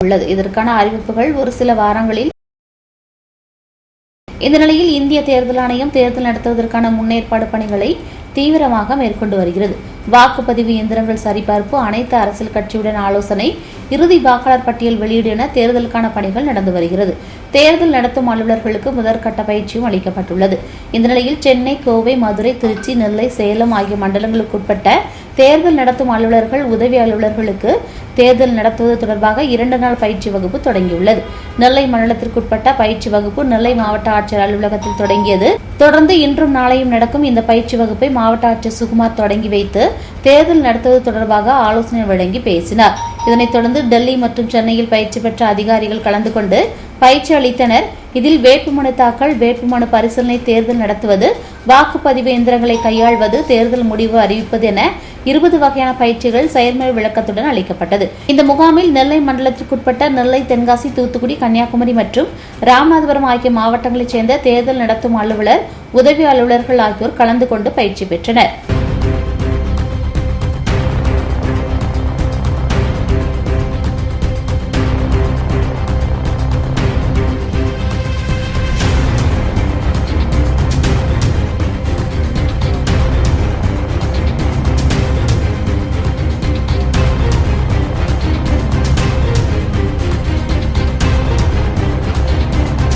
உள்ளது. இதற்கான அறிவிப்புகள் ஒரு சில வாரங்களில். இந்த நிலையில் இந்திய தேர்தல் ஆணையம் தேர்தல் நடத்துவதற்கான முன்னேற்பாடு பணிகளை தீவிரமாக மேற்கொண்டு வருகிறது. வாக்குப்பதிவு இயந்திரங்கள் சரிபார்ப்பு, அனைத்து அரசியல் கட்சியுடன் ஆலோசனை, இறுதி வாக்காளர் பட்டியல் வெளியீடு என தேர்தலுக்கான பணிகள் நடந்து வருகிறது. தேர்தல் நடத்தும் அலுவலர்களுக்கு முதற்கட்ட பயிற்சியும் அளிக்கப்பட்டுள்ளது. இந்த நிலையில் சென்னை, கோவை, மதுரை, திருச்சி, நெல்லை, சேலம் ஆகிய மண்டலங்களுக்குட்பட்ட தேர்தல் நடத்தும் அலுவலர்கள், உதவி அலுவலர்களுக்கு தேர்தல் நடத்துவது தொடர்பாக 2 நாள் பயிற்சி வகுப்பு தொடங்கியுள்ளது. நெல்லை மண்டலத்திற்குட்பட்ட பயிற்சி வகுப்பு நெல்லை மாவட்ட ஆட்சியர் அலுவலகத்தில் தொடங்கியது. தொடர்ந்து இன்றும் நாளையும் நடக்கும் இந்த பயிற்சி வகுப்பை மாவட்ட ஆட்சியர் சுகுமார் தொடங்கி வைத்து தேர்தல் நடத்துவது தொடர்பாக ஆலோசனை வழங்கி பேசினார். இதனைத் தொடர்ந்து டெல்லி மற்றும் சென்னையில் பயிற்சி பெற்ற அதிகாரிகள் கலந்து கொண்டு பயிற்சி அளித்தனர். இதில் வேட்புமனு தாக்கல், வேட்புமனு பரிசீலனை, தேர்தல் நடத்துவது, வாக்குப்பதிவு இயந்திரங்களை கையாள்வது, தேர்தல் முடிவு அறிவிப்பது என 20 வகையான பயிற்சிகள் செயல்முறை விளக்கத்துடன் அளிக்கப்பட்டது. இந்த முகாமில் நெல்லை மண்டலத்திற்குட்பட்ட நெல்லை, தென்காசி, தூத்துக்குடி, கன்னியாகுமரி மற்றும் ராமநாதபுரம் ஆகிய மாவட்டங்களைச் சேர்ந்த தேர்தல் நடத்தும் அலுவலர், உதவி அலுவலர்கள் ஆகியோர் கலந்து கொண்டு பயிற்சி பெற்றனர்.